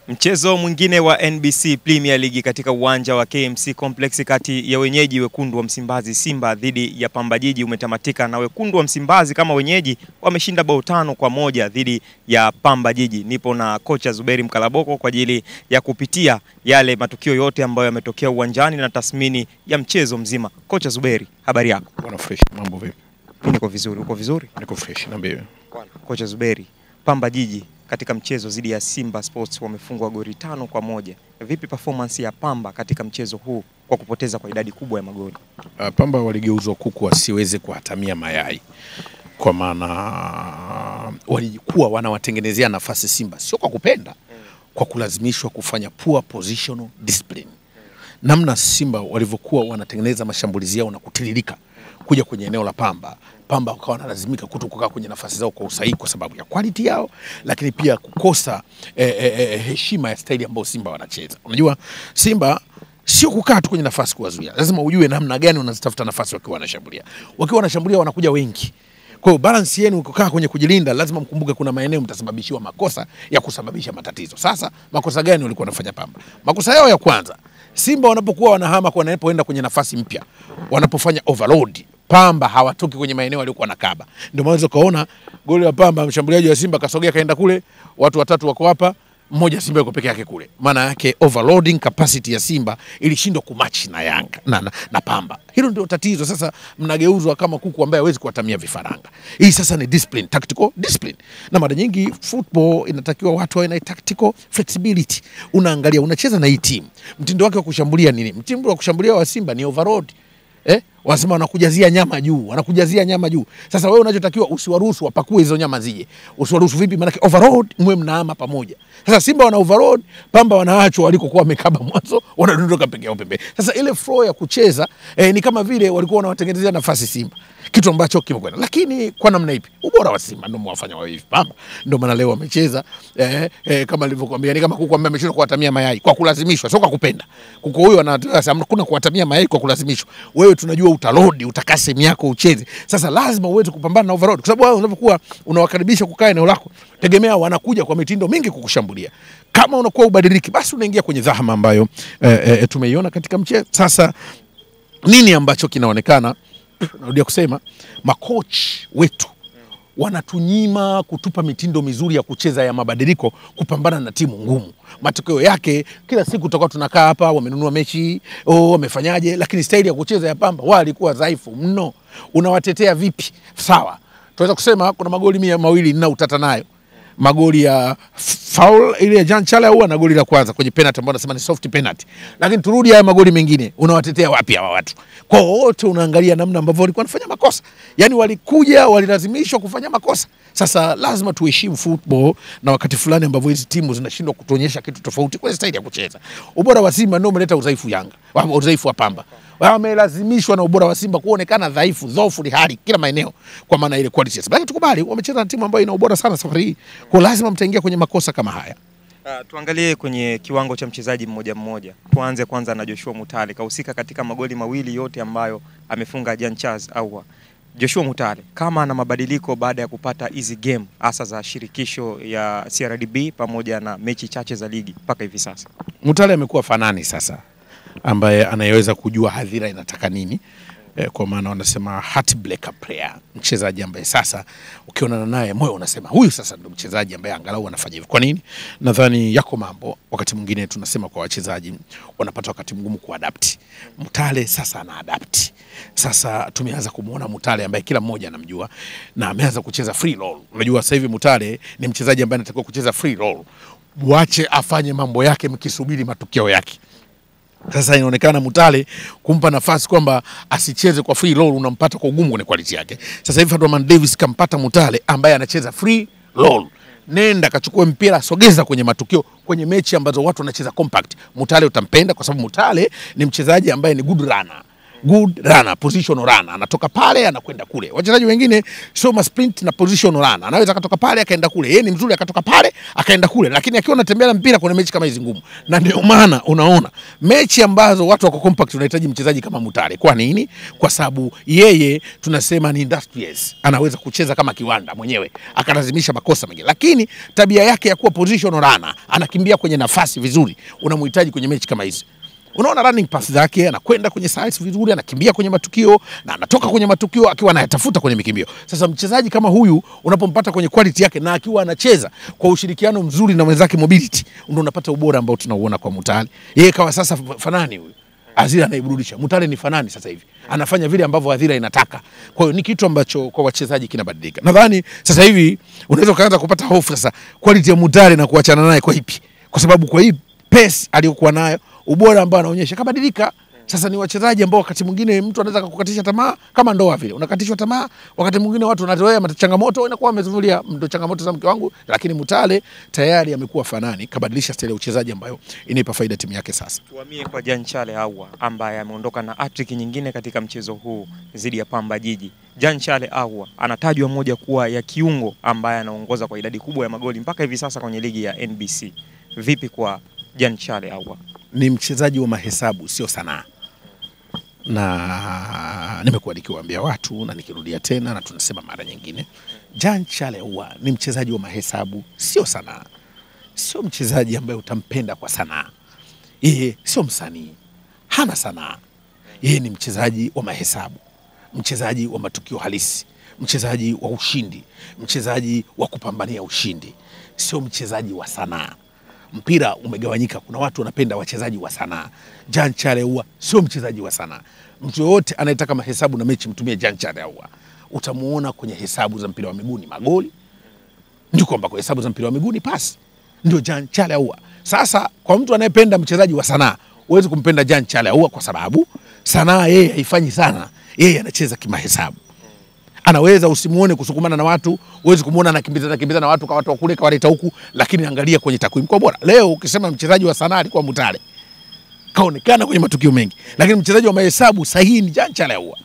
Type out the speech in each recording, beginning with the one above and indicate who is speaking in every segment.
Speaker 1: Mchezo mwingine wa NBC Premier League katika uwanja wa KMC Complex kati ya wenyeji wekundu wa Msimbazi Simba dhidi ya Pamba Jiji umetamatika na wekundu wa Msimbazi kama wenyeji wameshinda bao 5-1 dhidi ya Pamba Jiji. Nipo na kocha Zuberi Mkalaboko kwa ajili ya kupitia yale matukio yote ambayo yametokea uwanjani na tathmini ya mchezo mzima. Kocha Zuberi, habari yako?
Speaker 2: Bwana fresh, mambo vipi?
Speaker 1: Mimi niko vizuri, uko vizuri?
Speaker 2: Niko fresh, niambie.
Speaker 1: Kocha Zuberi, Pamba Jiji katika mchezo dhidi ya Simba Sports wamefungwa goli 5-1. Vipi performance ya Pamba katika mchezo huu kwa kupoteza kwa idadi kubwa ya magoli?
Speaker 2: Pamba waligeuzwa kuku wasiweze kuhatamia mayai. Kwa maana walikuwa wanawatengenezea nafasi Simba, sio kwa kupenda, kwa kulazimishwa kufanya poor positional discipline. Namna Simba walivyokuwa wanatengeneza mashambulizi yao na kutiririka kuja kwenye eneo la Pamba wakawa wanalazimika kutokukaa kwenye nafasi zao kwa usahihi kwa sababu ya quality yao, lakini pia kukosa heshima ya staili ambayo Simba wanacheza. Unajua Simba sio kukaa tu kwenye nafasi kuwazuia, lazima ujue namna gani unazitafuta nafasi wakiwa wanashambulia. Wakiwa wanashambulia wanakuja wengi. Kwa hiyo balance yenu kukaa kwenye kujilinda, lazima mkumbuke kuna maeneo mtasababishiwa makosa ya kusababisha matatizo. Sasa makosa gani walikuwa wanafanya Pamba? Makosa yao ya kwanza, Simba wanapokuwa wanahama kwa wanapoenda kwenye nafasi mpya, wanapofanya overload, Pamba hawatoki kwenye maeneo waliokuwa wanakaba. Ndio maana ukaona goli la Pamba, mshambuliaji wa Simba kasogea kaenda kule, watu watatu wako hapa, mmoja Simba yuko peke yake kule. Maana yake overloading capacity ya Simba ilishindwa kumatch na Yanga na Pamba. Hilo ndio tatizo. Sasa mnageuzwa kama kuku ambaye hawezi kuatamia vifaranga. Hii sasa ni discipline, tactical discipline. Na mara nyingi football inatakiwa watu wawe na tactical flexibility. Unaangalia unacheza na hii timu, mtindo wake wa kushambulia nini? Mtindo wa kushambulia wa Simba ni overload. Wanasema wanakujazia nyama juu. Sasa wewe unachotakiwa usiwaruhusu wapakue hizo nyama zije. Usiwaruhusu vipi? Maana overload mwe mnaama pamoja. Sasa Simba wana overload, Pamba wanaachwa walikokuwa wamekaba mwanzo, wanadondoka peke yao pembe. Sasa ile flow ya kucheza ni kama vile walikuwa wanawatengenezea nafasi Simba. Kitu ambacho kimekwenda. Lakini kwa namna ipi? Ubora wa Simba ndio mwafanya wao hivi. Pamba ndio maana leo wamecheza kama nilivyokuambia, ni kama kuku ambaye ameshindwa kuatamia mayai kwa kulazimishwa, sio kwa kupenda. Kuku huyo anasema kuna kuatamia mayai kwa kulazimishwa. Wewe tunajua utalodi, utakaa sehemu yako ucheze. Sasa lazima uweze kupambana na overload, kwa sababu wewe unapokuwa unawakaribisha kukaa eneo lako, tegemea wanakuja kwa mitindo mingi kukushambulia. Kama unakuwa ubadiliki, basi unaingia kwenye dhahama ambayo tumeiona katika mchezo. Sasa nini ambacho kinaonekana? Narudia kusema makoch wetu wanatunyima kutupa mitindo mizuri ya kucheza ya mabadiliko kupambana na timu ngumu. Matokeo yake kila siku tutakuwa tunakaa hapa, wamenunua mechi, wamefanyaje, lakini staili ya kucheza ya Pamba walikuwa dhaifu mno. Unawatetea vipi? Sawa, tunaweza kusema kuna magoli 200 na utata nayo. Magoli ya foul ile ya Jean Chala huwa na goli la kwanza kwenye penalty ambayo nasema ni soft penalty. Lakini turudi haya magoli mengine, unawatetea wapi hawa watu? Kwa wote unaangalia namna ambavyo walikuwa wanafanya makosa. Yaani walikuja walilazimishwa kufanya makosa. Sasa lazima tuheshimu football, na wakati fulani ambavyo hizi timu zinashindwa kutuonyesha kitu tofauti kwa staili ya kucheza. Ubora wa Simba ndio umeleta udhaifu Yanga, udhaifu wa Pamba. Wamelazimishwa na ubora wa Simba kuonekana dhaifu, dhofu ni hali kila maeneo kwa maana ile quality. Basi tukubali wamecheza na timu ambayo ina ubora sana safari hii. Kwa lazima mtaingia kwenye makosa kama haya.
Speaker 1: Tuangalie kwenye kiwango cha mchezaji mmoja mmoja. Tuanze kwanza na Joshua Mutale. Kahusika katika magoli mawili yote ambayo amefunga Jean Charles Ahoua. Joshua Mutale kama ana mabadiliko baada ya kupata easy game hasa za shirikisho ya CRDB pamoja na mechi chache za ligi mpaka hivi sasa.
Speaker 2: Mutale amekuwa fanani sasa ambaye anayeweza kujua hadhira inataka nini. Kwa maana wanasema heartbreaker player, mchezaji ambaye sasa ukionana naye moyo unasema huyu sasa ndio mchezaji ambaye angalau anafanya hivyo. Kwa nini? Nadhani yako mambo wakati mwingine tunasema kwa wachezaji wanapata wakati mgumu kuadapt. Mutale sasa ana adapt. Sasa tumeanza kumuona Mutale ambaye kila mmoja anamjua na ameanza kucheza free roll. Unajua sasa hivi Mutale ni mchezaji ambaye anatakiwa kucheza free roll. Mwache afanye mambo yake mkisubiri matokeo yake. Sasa inaonekana Mutale kumpa nafasi kwamba asicheze kwa free roll unampata kwa ugumu kwenye quality yake. Sasa hivi Fadman Davis kampata Mutale ambaye anacheza free roll. Nenda kachukue mpira, sogeza kwenye matukio, kwenye mechi ambazo watu wanacheza compact. Mutale utampenda kwa sababu Mutale ni mchezaji ambaye ni good runner. good runner, positional runner, anatoka pale anakwenda kule. Wachezaji wengine sio ma sprint na positional runner, anaweza akatoka pale akaenda kule. Yeye ni mzuri akatoka pale akaenda kule, lakini akiwa anatembea na mpira kwenye mechi kama hizi ngumu. Na ndio maana unaona mechi ambazo watu wako compact unahitaji mchezaji kama Mutale. Kwa nini? Kwa sababu yeye tunasema ni industrious, anaweza kucheza kama kiwanda mwenyewe akalazimisha makosa mengi, lakini tabia yake ya kuwa positional runner, anakimbia kwenye nafasi vizuri, unamhitaji kwenye mechi kama hizi. Unaona running pass zake, anakwenda kwenye sides vizuri, anakimbia kwenye matukio na anatoka kwenye matukio akiwa anayatafuta kwenye mikimbio. Sasa mchezaji kama huyu unapompata kwenye quality yake na akiwa anacheza kwa ushirikiano mzuri na wenzake mobility, ndio unapata ubora ambao tunauona kwa Mutale. Yeye kawa sasa fanani huyu. Azira anaiburudisha. Mutale ni fanani sasa hivi. Anafanya vile ambavyo Azira inataka. Kwa hiyo ni kitu ambacho kwa wachezaji kinabadilika. Nadhani sasa hivi unaweza kuanza kupata hofu sasa quality ya Mutale na kuachana naye kwa ipi? Kwa sababu kwa hii pace aliyokuwa nayo, ubora ambao anaonyesha kabadilika. Sasa ni wachezaji ambao wakati mwingine mtu anaweza kukukatisha tamaa kama ndoa vile. Unakatishwa tamaa, wakati mwingine watu wanazoea changamoto, inakuwa amezulia ndo changamoto za mke wangu, lakini Mutale tayari amekuwa fanani, kabadilisha style ya uchezaji ambayo inaipa faida timu yake sasa.
Speaker 1: Tuhamie kwa Jean Charles Ahoua ambaye ameondoka na hat-trick nyingine katika mchezo huu dhidi ya Pamba Jiji. Jean Charles Ahoua anatajwa moja kuwa ya kiungo ambaye anaongoza kwa idadi kubwa ya magoli mpaka hivi sasa kwenye ligi ya NBC. Vipi kwa Jean Charles Ahoua?
Speaker 2: Ni mchezaji wa mahesabu, sio sanaa. Na nimekuwa nikiwaambia watu na nikirudia tena na tunasema mara nyingine, Jean Charles Ahoua ni mchezaji wa mahesabu, sio sanaa. Sio mchezaji ambaye utampenda kwa sanaa. Yeye sio msanii, hana sanaa. Yeye ni mchezaji wa mahesabu, mchezaji wa matukio halisi, mchezaji wa ushindi, mchezaji wa kupambania ushindi, sio mchezaji wa sanaa. Mpira umegawanyika, kuna watu wanapenda wachezaji wa sanaa. Jean Charles Ahoua sio mchezaji wa sanaa. Mtu yote anayetaka mahesabu na mechi mtumie Jean Charles Ahoua. Utamuona kwenye hesabu za mpira wa miguu ni magoli. Ndio kwamba kwa hesabu za mpira wa miguu ni pasi. Ndio Jean Charles Ahoua. Sasa kwa mtu anayependa mchezaji wa sanaa, huwezi kumpenda Jean Charles Ahoua kwa sababu sanaa yeye haifanyi sana. Yeye anacheza kimahesabu. Anaweza usimuone kusukumana na watu, uwezi kumuona anakimbiza na watu kwa watu wa kule kawaleta huku, lakini angalia kwenye takwimu kwa bora. Leo ukisema mchezaji wa sanaa alikuwa Mutale, kaonekana kwenye matukio mengi, lakini mchezaji wa mahesabu sahihi ni Jean Charles Ahoua.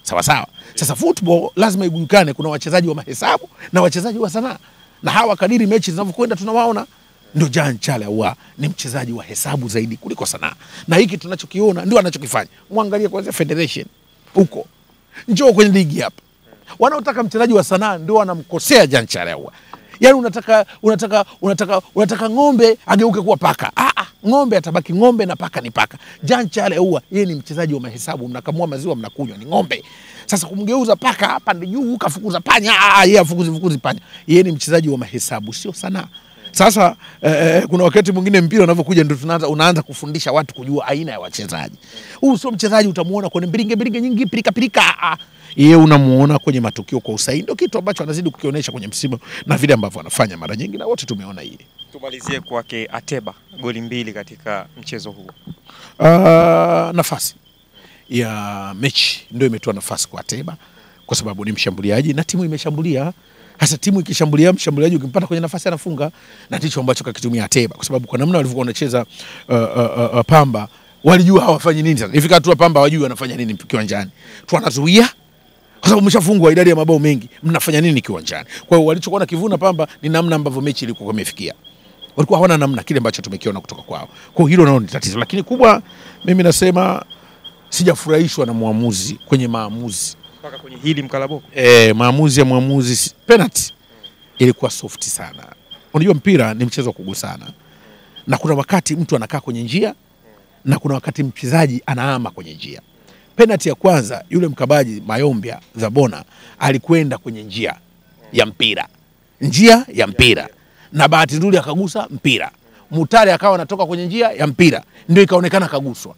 Speaker 2: Sawa sawa. Sasa football lazima ibulikane, kuna wachezaji wa mahesabu na wachezaji wa sanaa. Na hawa kadiri mechi zinavyokwenda tunawaona. Ndio Jean Charles Ahoua ni mchezaji wa hesabu zaidi kuliko sanaa. Na hiki tunachokiona ndio anachokifanya. Muangalie kwanza Federation huko. Njoo kwenye ligi hapa. Wanaotaka mchezaji wa sanaa ndio wanamkosea Jean Charles Ahoua. Yaani unataka ng'ombe ageuke kuwa paka. Ng'ombe atabaki ng'ombe na paka ni paka. Jean Charles Ahoua yeye ni mchezaji wa mahesabu, mnakamua maziwa mnakunywa, ni ng'ombe. Sasa kumgeuza paka hapa ndio juu kafukuza panya, yeye afukuzi panya. Yeye ni mchezaji wa mahesabu, sio sanaa. Sasa kuna wakati mwingine mpira unavyokuja ndio unaanza kufundisha watu kujua aina ya wachezaji. Huyu sio mchezaji utamuona kwenye biringe nyingi pilika. Yeye unamuona kwenye matukio kwa usahihi, ndio kitu ambacho anazidi kukionyesha kwenye msimu na vile ambavyo anafanya mara nyingi na wote tumeona hili.
Speaker 1: Tumalizie kwake Ateba, goli 2 katika mchezo huu.
Speaker 2: Nafasi ya mechi ndio imetoa nafasi kwa Ateba kwa sababu ni mshambuliaji na timu imeshambulia. Hasa timu ikishambulia, mshambuliaji ukimpata kwenye nafasi anafunga, na ndicho ambacho kakitumia Ateba kwa sababu kwa namna walivyokuwa wanacheza Pamba walijua hawafanyi nini sasa. Ifika tu Pamba wajui wanafanya nini kiwanjani. Tu wanazuia kwa sababu mshafungwa idadi ya mabao mengi, mnafanya nini kiwanjani? Kwa hiyo walichokuwa na kivuna Pamba ni namna ambavyo mechi ilikuwa imefikia. Walikuwa hawana namna kile ambacho tumekiona kutoka kwao. Kwa hiyo hilo nalo ni tatizo, lakini kubwa mimi nasema sijafurahishwa na muamuzi kwenye maamuzi.
Speaker 1: Mpaka kwenye hili Mkalaboko.
Speaker 2: Maamuzi ya muamuzi penalty ilikuwa soft sana. Unajua mpira ni mchezo wa kugusana. Na kuna wakati mtu anakaa kwenye njia na kuna wakati mchezaji anaama kwenye njia. Penalty ya kwanza yule mkabaji Mayombia Zabona alikwenda kwenye njia ya mpira. Njia ya mpira. Na bahati nzuri akagusa mpira. Mutale akawa anatoka kwenye njia ya mpira. Ndio ikaonekana kaguswa.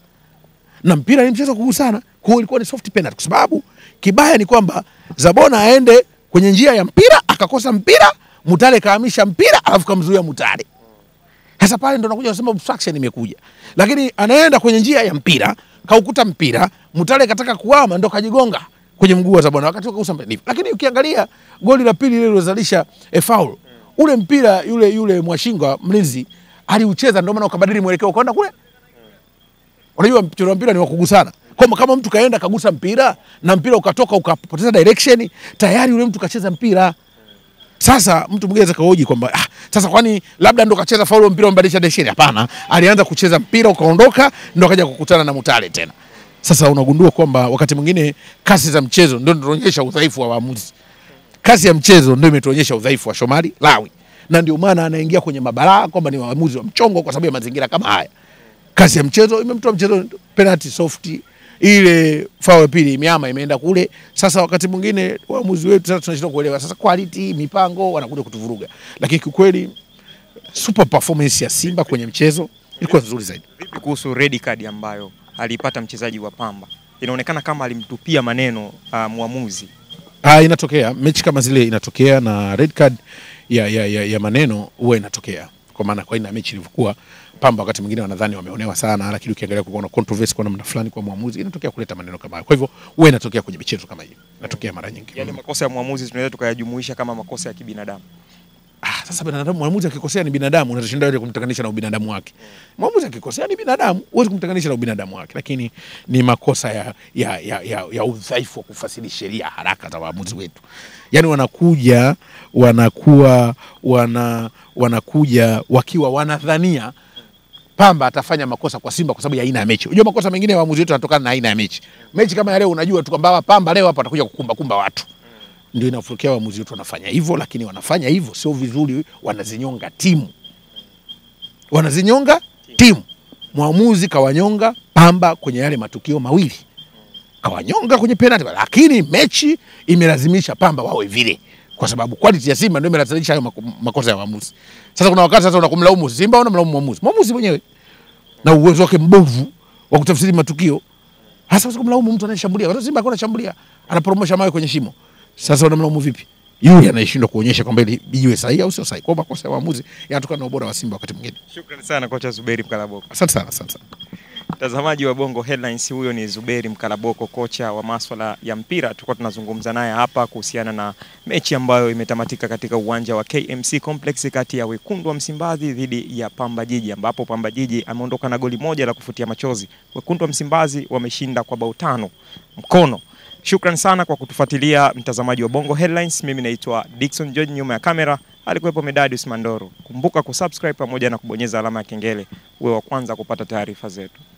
Speaker 2: Na mpira ni mchezo kugusana, kwa hiyo ilikuwa ni soft penalty kwa sababu kibaya ni kwamba Zabona aende kwenye njia ya mpira akakosa mpira, Mutale kahamisha mpira alafu kamzuia Mutale. Sasa pale ndo nakuja kusema obstruction imekuja. Lakini anaenda kwenye njia ya mpira, kaukuta mpira, Mutale kataka kuama ndo kajigonga kwenye mguu wa Zabona wakati akagusa mpira. Lakini ukiangalia goli la pili lililozalisha foul, ule mpira yule Mwashinga mlinzi aliucheza ndio maana ukabadili mwelekeo kwenda kule. Unajua mchezo wa mpira ni wa kugusana. Kama mtu kaenda kagusa mpira na mpira ukatoka ukapoteza direction, tayari yule mtu kacheza mpira. Sasa mtu mwingine anaweza kahoji kwamba sasa kwani labda ndo kacheza faulu mpira umbadilisha direction? Hapana, alianza kucheza mpira ukaondoka ndo akaja kukutana na Mutale tena. Sasa unagundua kwamba wakati mwingine kasi za mchezo ndio zinaonyesha udhaifu wa waamuzi. Kasi ya mchezo ndio imetuonyesha udhaifu wa Shomari Lawi. Na ndio maana anaingia kwenye mabalaa kwamba ni waamuzi wa mchongo kwa sababu ya mazingira kama haya. Kasi ya mchezo imemtoa mchezo, penalty soft, ile foul pili miama imeenda kule. Sasa wakati mwingine waamuzi wetu sasa tunashindwa kuelewa sasa quality, mipango wanakuja kutuvuruga. Lakini kweli super performance ya Simba kwenye mchezo ilikuwa nzuri zaidi.
Speaker 1: Vipi kuhusu red card ambayo alipata mchezaji wa Pamba? Inaonekana kama alimtupia maneno muamuzi.
Speaker 2: Inatokea mechi kama zile, inatokea na red card ya maneno huwa inatokea. Kwa maana kwa ina mechi ilivyokuwa, Pamba wakati mwingine wanadhani wameonewa sana, lakini ukiangalia kuna controversy kwa namna fulani kwa muamuzi, inatokea kuleta maneno kama hayo. Kwa hivyo huwa inatokea kwenye michezo kama hiyo. Inatokea mara nyingi.
Speaker 1: Yale makosa ya muamuzi tunaweza tukayajumuisha kama makosa ya kibinadamu.
Speaker 2: Sasa binadamu, muamuzi akikosea ni binadamu, unatashinda wewe kumtenganisha na ubinadamu wake. Muamuzi akikosea ni binadamu, huwezi kumtenganisha na ubinadamu wake, lakini ni makosa ya udhaifu wa kufasiri sheria haraka za waamuzi wetu. Yaani wanakuja wakiwa wanadhania Pamba atafanya makosa kwa Simba kwa sababu ya aina ya mechi. Unajua makosa mengine ya waamuzi wetu yanatokana na aina ya mechi. Mechi kama ya leo unajua tu kwamba Pamba leo hapa atakuja kukumba watu. Ndio inafurukia waamuzi wetu wanafanya hivyo, lakini wanafanya hivyo sio vizuri, wanazinyonga timu. Muamuzi kawanyonga Pamba kwenye yale matukio mawili. Kawanyonga kwenye penalty, lakini mechi imelazimisha Pamba wawe vile. Kwa sababu quality ya Simba ndio imelazimisha hayo makosa ya waamuzi. Sasa kuna wakati sasa unakumlaumu Simba au unamlaumu muamuzi? Muamuzi mwenyewe na uwezo wake mbovu wa kutafsiri matukio. Hasa usikumlaumu mtu anayeshambulia. Kwa Simba anashambulia, anapromosha mawe kwenye shimo. Sasa unamlaumu vipi? Yule anayeshindwa kuonyesha kwamba ile iwe sahihi au sio sahihi. Kwa makosa ya waamuzi yanatokana na ubora wa Simba wakati mwingine.
Speaker 1: Shukrani sana kocha Zuberi Mkalaboko.
Speaker 2: Asante sana.
Speaker 1: Mtazamaji wa Bongo Headlines, huyo ni Zuberi Mkalaboko, kocha wa masuala ya mpira. Tulikuwa tunazungumza naye hapa kuhusiana na mechi ambayo imetamatika katika uwanja wa KMC Complex kati ya Wekundu wa Msimbazi dhidi ya Pamba Jiji, ambapo Pamba Jiji ameondoka na goli moja la kufutia machozi. Wekundu wa Msimbazi wameshinda kwa bao 5 mkono. Shukrani sana kwa kutufuatilia mtazamaji wa Bongo Headlines. Mimi naitwa Dickson George, nyuma ya kamera alikuwepo Medadius Mandoro. Kumbuka kusubscribe pamoja na kubonyeza alama ya kengele uwe wa kwanza kupata taarifa zetu.